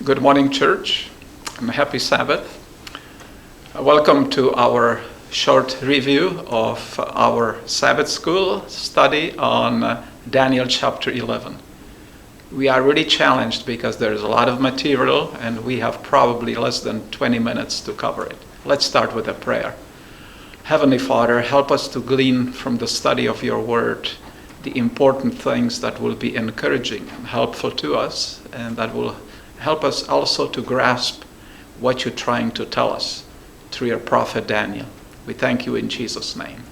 Good morning, church, and happy Sabbath. Welcome to our short review of our Sabbath school study on Daniel chapter 11. We are really challenged because there's a lot of material and we have probably less than 20 minutes to cover it. Let's start with a prayer. Heavenly Father, help us to glean from the study of your word the important things that will be encouraging and helpful to us, and that will help us also to grasp what you're trying to tell us through your prophet Daniel. We thank you in Jesus' name.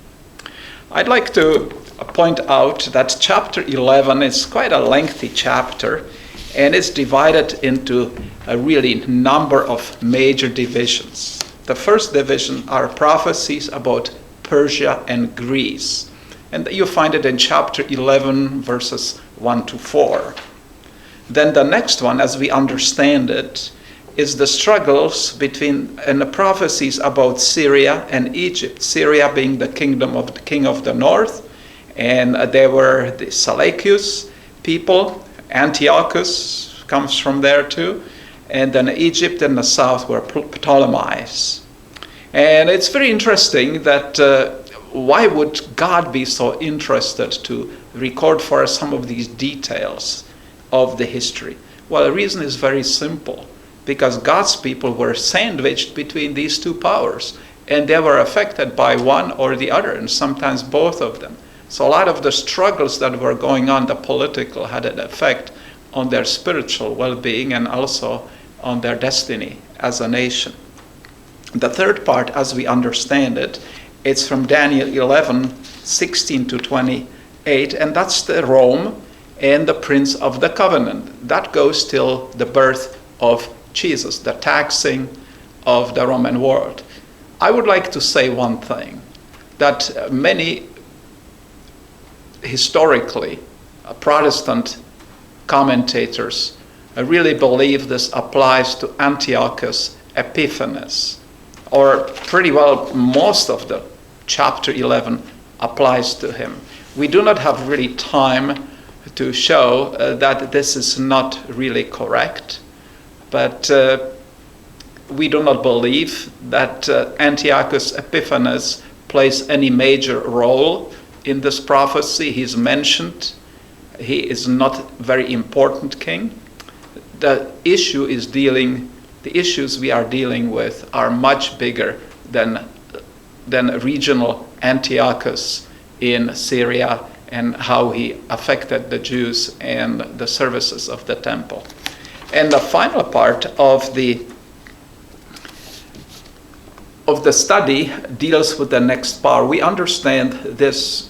I'd like to point out that chapter 11 is quite a lengthy chapter, and it's divided into a really number of major divisions. The first division are prophecies about Persia and Greece, and you find it in chapter 11, verses 1 to 4. Then the next one, as we understand it, is the struggles between and the prophecies about Syria and Egypt. Syria being the kingdom of the king of the north, and there were the Seleucus people. Antiochus comes from there too, and then Egypt in the south were Ptolemies. And it's very interesting that why would God be so interested to record for us some of these details of the history? Well, the reason is very simple. Because God's people were sandwiched between these two powers, and they were affected by one or the other, and sometimes both of them. So a lot of the struggles that were going on, the political, had an effect on their spiritual well-being and also on their destiny as a nation. The third part, as we understand it, it's from Daniel 11, 16 to 28, and that's the Rome and the Prince of the Covenant. That goes till the birth of Jesus, the taxing of the Roman world. I would like to say one thing, that many historically Protestant commentators really believe this applies to Antiochus Epiphanes, or pretty well most of the chapter 11 applies to him. We do not have really time to show that this is not really correct. But we do not believe that Antiochus Epiphanes plays any major role in this prophecy. He's mentioned. He is not a very important king. The issues we are dealing with are much bigger than regional Antiochus in Syria and how he affected the Jews and the services of the temple. And the final part of the study deals with the next power. We understand this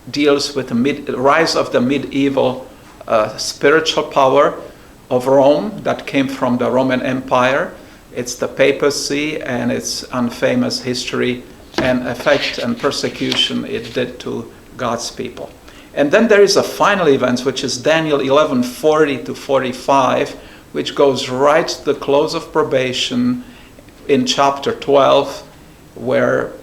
deals with the rise of the medieval spiritual power of Rome that came from the Roman Empire. It's the papacy and its unfamous history and effect and persecution it did to God's people. And then there is a final event, which is Daniel 11, 40 to 45, which goes right to the close of probation in chapter 12, where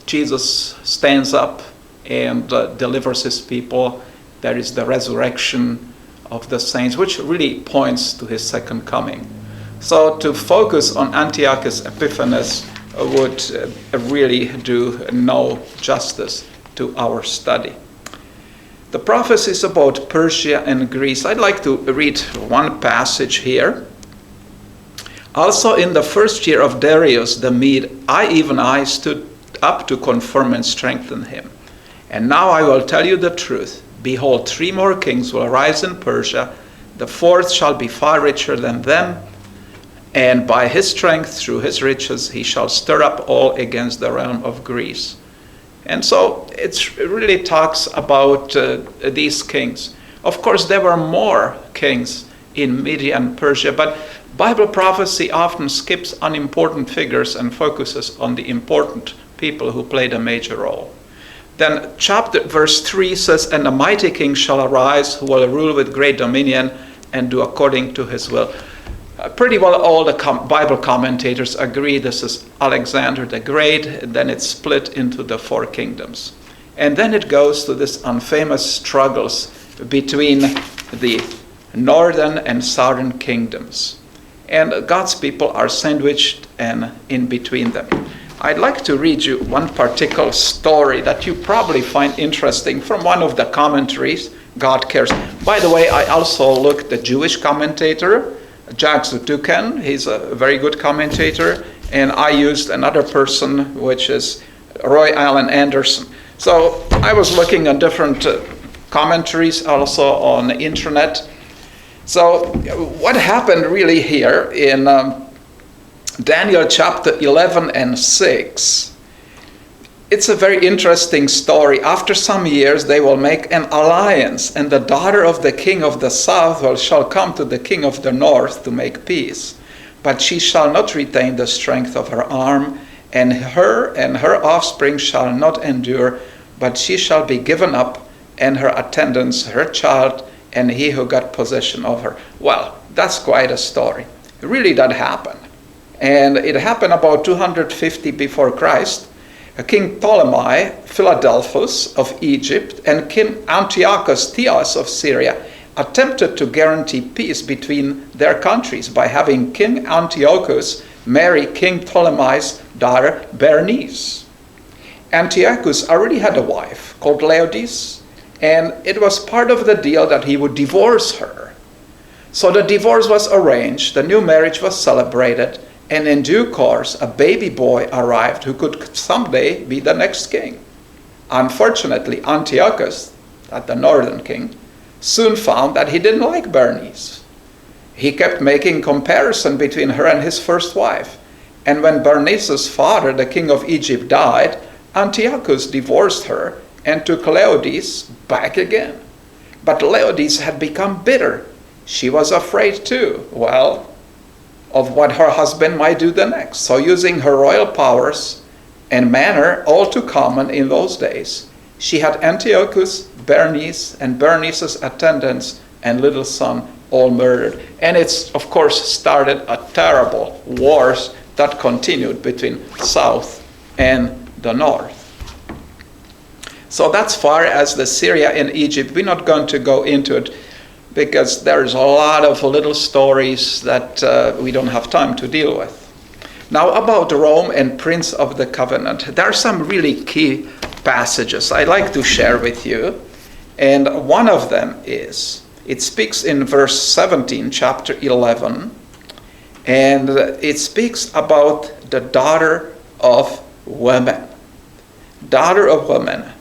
Jesus stands up and delivers his people. There is the resurrection of the saints, which really points to his second coming. So to focus on Antiochus Epiphanes would really do no justice to our study. The prophecies about Persia and Greece. I'd like to read one passage here. Also in the first year of Darius the Mede, I stood up to confirm and strengthen him. And now I will tell you the truth. Behold, 3 more kings will arise in Persia. The fourth shall be far richer than them. And by his strength, through his riches, he shall stir up all against the realm of Greece. And so it really talks about these kings. Of course, there were more kings in Media and Persia, but Bible prophecy often skips unimportant figures and focuses on the important people who played a major role. Then verse 3 says, and a mighty king shall arise who will rule with great dominion and do according to his will. Pretty well all the Bible commentators agree this is Alexander the Great, and then it's split into the 4 kingdoms. And then it goes to this unfamous struggles between the northern and southern kingdoms. And God's people are sandwiched and in between them. I'd like to read you one particular story that you probably find interesting from one of the commentaries, God Cares. By the way, I also looked at the Jewish commentator, Jack Zutuken. He's a very good commentator. And I used another person, which is Roy Allen Anderson. So I was looking at different commentaries also on the internet. So what happened really here in Daniel chapter 11 and 6, it's a very interesting story. After some years, they will make an alliance, and the daughter of the king of the south shall come to the king of the north to make peace. But she shall not retain the strength of her arm, and her offspring shall not endure, but she shall be given up, and her attendants, her child, and he who got possession of her. Well, that's quite a story. Really, that happened. And it happened about 250 before Christ. King Ptolemy Philadelphus of Egypt and King Antiochus Theos of Syria attempted to guarantee peace between their countries by having King Antiochus marry King Ptolemy's daughter Bernice. Antiochus already had a wife called Laodice, and it was part of the deal that he would divorce her. So the divorce was arranged, the new marriage was celebrated, and in due course, a baby boy arrived who could someday be the next king. Unfortunately, Antiochus, the northern king, soon found that he didn't like Bernice. He kept making comparison between her and his first wife. And when Bernice's father, the king of Egypt, died, Antiochus divorced her and took Laodice back again. But Laodice had become bitter. She was afraid too, of what her husband might do the next. So using her royal powers and manner, all too common in those days, she had Antiochus, Bernice, and Bernice's attendants and little son all murdered. And it's, of course, started a terrible wars that continued between south and the north. So that's far as the Syria and Egypt. We're not going to go into it because there's a lot of little stories that we don't have time to deal with. Now about Rome and Prince of the Covenant, there are some really key passages I'd like to share with you. And one of them is, it speaks in verse 17, chapter 11, and it speaks about the daughter of women. Daughter of women,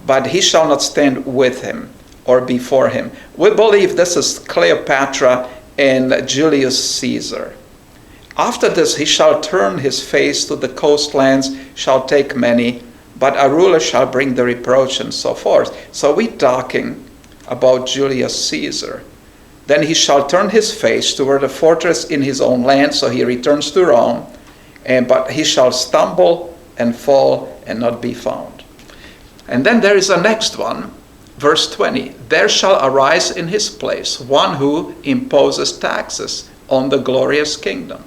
but he shall not stand with him or before him. We believe this is Cleopatra and Julius Caesar. After this he shall turn his face to the coastlands, shall take many, but a ruler shall bring the reproach, and so forth. So we're talking about Julius Caesar. Then he shall turn his face toward a fortress in his own land, so he returns to Rome, but he shall stumble and fall and not be found. And then there is a next one, verse 20. There shall arise in his place one who imposes taxes on the glorious kingdom.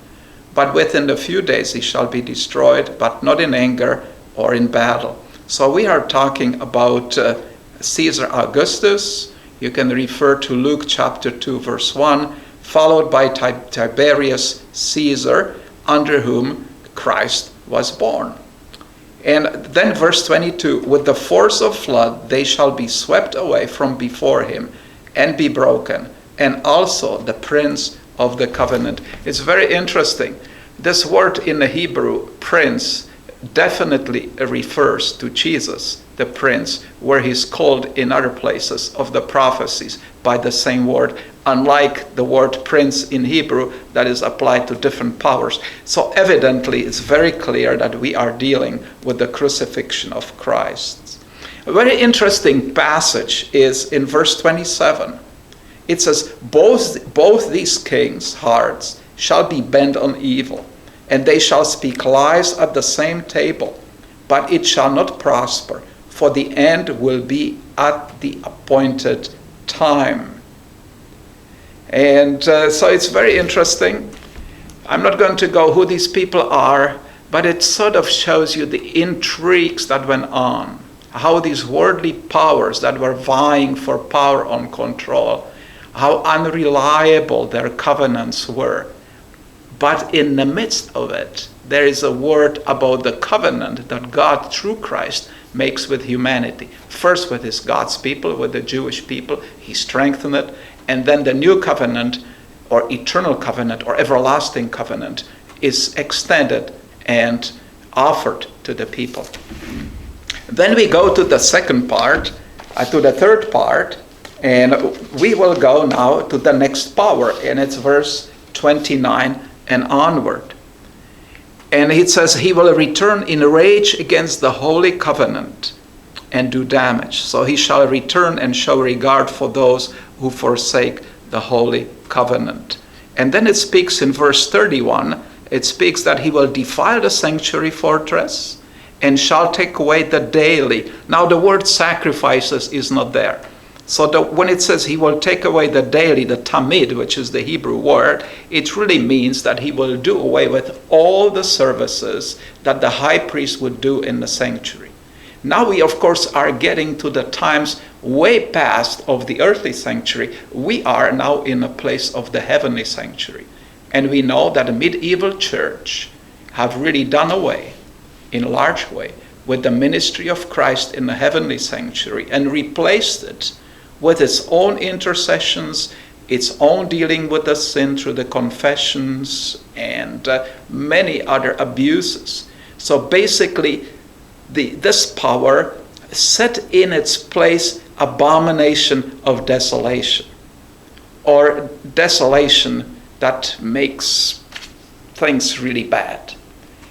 But within a few days he shall be destroyed, but not in anger or in battle. So we are talking about Caesar Augustus. You can refer to Luke chapter 2, verse 1, followed by Tiberius Caesar, under whom Christ was born. And then verse 22, with the force of flood they shall be swept away from before him and be broken, and also the prince of the covenant. It's very interesting. This word in the Hebrew, prince, definitely refers to Jesus, the prince, where he's called in other places of the prophecies by the same word, unlike the word prince in Hebrew that is applied to different powers. So evidently it's very clear that we are dealing with the crucifixion of Christ. A very interesting passage is in verse 27. It says, both these kings' hearts shall be bent on evil, and they shall speak lies at the same table, but it shall not prosper, for the end will be at the appointed time. And so it's very interesting. I'm not going to go who these people are, but it sort of shows you the intrigues that went on, how these worldly powers that were vying for power and control, how unreliable their covenants were. But in the midst of it, there is a word about the covenant that God, through Christ, makes with humanity. First with his God's people, with the Jewish people, he strengthened it. And then the new covenant, or eternal covenant, or everlasting covenant, is extended and offered to the people. Then we go to the second part, to the third part, and we will go now to the next power, and it's verse 29 and onward. And it says, he will return in rage against the holy covenant and do damage. So he shall return and show regard for those who forsake the holy covenant. And then it speaks in verse 31, it speaks that he will defile the sanctuary fortress and shall take away the daily. Now the word sacrifices is not there. So when it says he will take away the daily, the tamid, which is the Hebrew word, it really means that he will do away with all the services that the high priest would do in the sanctuary. Now we, of course, are getting to the times way past of the earthly sanctuary. We are now in a place of the heavenly sanctuary. And we know that the medieval church have really done away, in a large way, with the ministry of Christ in the heavenly sanctuary and replaced it with its own intercessions, its own dealing with the sin through the confessions and many other abuses. So basically, this power set in its place abomination of desolation, or desolation that makes things really bad.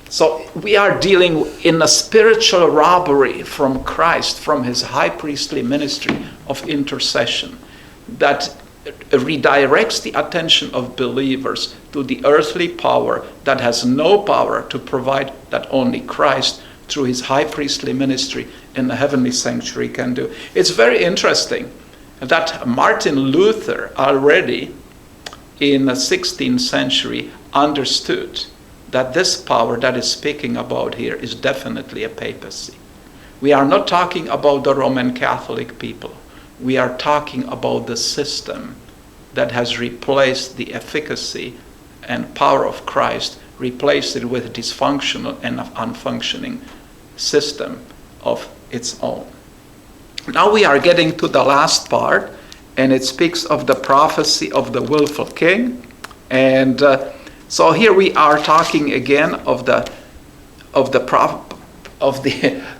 So we are dealing in a spiritual robbery from Christ, from his high priestly ministry of intercession, that redirects the attention of believers to the earthly power that has no power to provide that only Christ, through his high priestly ministry in the heavenly sanctuary, can do. It's very interesting that Martin Luther already in the 16th century understood that this power that is speaking about here is definitely a papacy. We are not talking about the Roman Catholic people. We are talking about the system that has replaced the efficacy and power of Christ, replaced it with a dysfunctional and unfunctioning system of its own. Now we are getting to the last part, and it speaks of the prophecy of the willful king. And so here we are talking again of the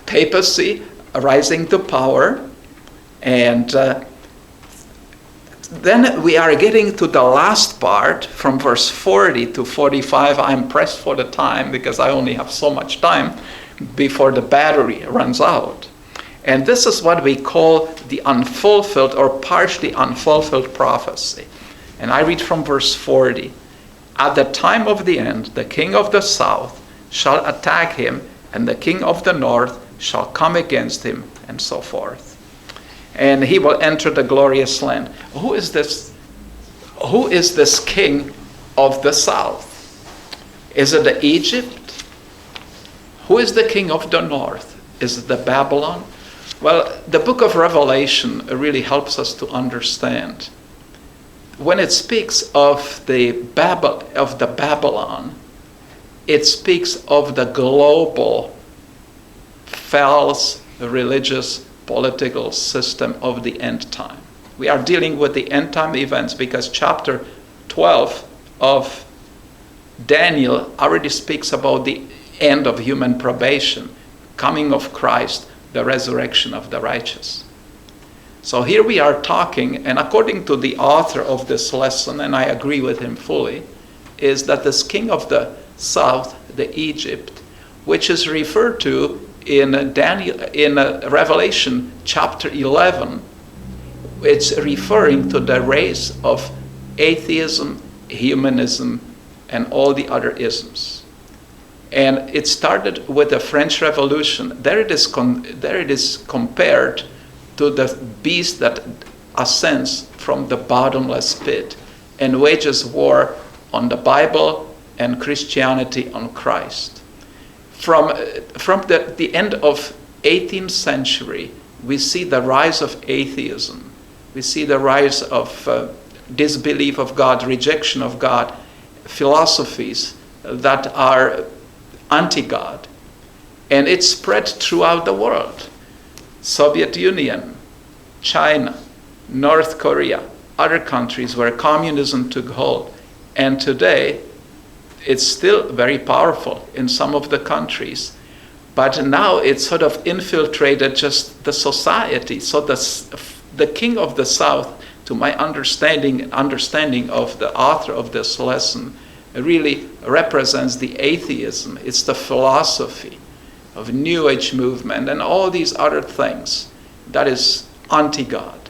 papacy rising to power, and then we are getting to the last part from verse 40 to 45. I'm pressed for the time because I only have so much time before the battery runs out. And this is what we call the unfulfilled or partially unfulfilled prophecy. And I read from verse 40. At the time of the end, the king of the south shall attack him, and the king of the north shall come against him, and so forth. And he will enter the glorious land. Who is this? Who is this king of the south? Is it Egypt? Who is the king of the north? Is it the Babylon? Well, the book of Revelation really helps us to understand. When it speaks of the Babylon, it speaks of the global false religious political system of the end time. We are dealing with the end time events because chapter 12 of Daniel already speaks about the end of human probation, coming of Christ, the resurrection of the righteous. So here we are talking, and according to the author of this lesson, and I agree with him fully, is that this king of the south, the Egypt, which is referred to in Revelation chapter 11, it's referring to the race of atheism, humanism, and all the other isms. And it started with the French Revolution. There it is compared to the beast that ascends from the bottomless pit and wages war on the Bible and Christianity on Christ. From the end of 18th century, we see the rise of atheism. We see the rise of disbelief of God, rejection of God, philosophies that are anti-God. And it spread throughout the world. Soviet Union, China, North Korea, other countries where communism took hold. And today, it's still very powerful in some of the countries. But now it's sort of infiltrated just the society. So the king of the South, to my understanding of the author of this lesson, really represents the atheism. It's the philosophy of New Age movement and all these other things that is anti-God.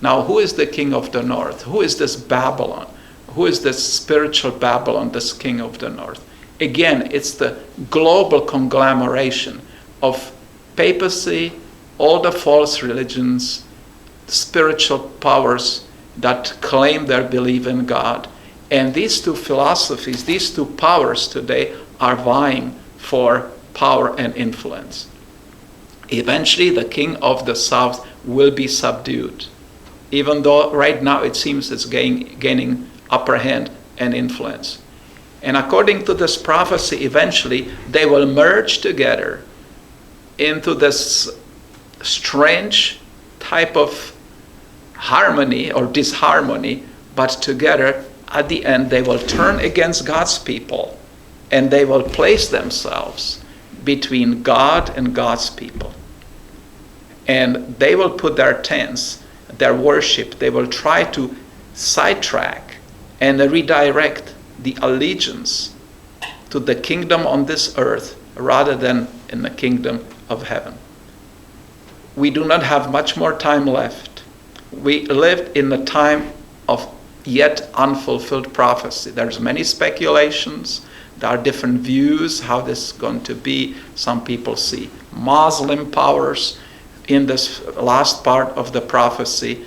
Now, who is the king of the north? Who is this Babylon? Who is this spiritual Babylon, this king of the north? Again, it's the global conglomeration of papacy, all the false religions, spiritual powers that claim their belief in God. And these two philosophies, these two powers today are vying for power and influence. Eventually, the king of the south will be subdued, even though right now it seems it's gaining upper hand and influence. And according to this prophecy, eventually they will merge together into this strange type of harmony or disharmony, but together at the end they will turn against God's people and they will place themselves between God and God's people. And they will put their tents, their worship, they will try to sidetrack and redirect the allegiance to the kingdom on this earth rather than in the kingdom of heaven. We do not have much more time left. We live in a time of yet unfulfilled prophecy. There's many speculations. There are different views how this is going to be. Some people see Muslim powers in this last part of the prophecy.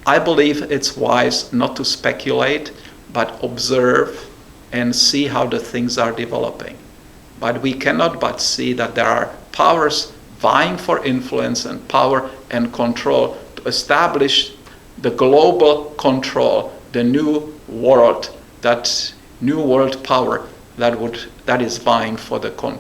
I believe it's wise not to speculate, but observe and see how the things are developing. But we cannot but see that there are powers vying for influence and power and control to establish the global control, the new world, that new world power that is vying for the control.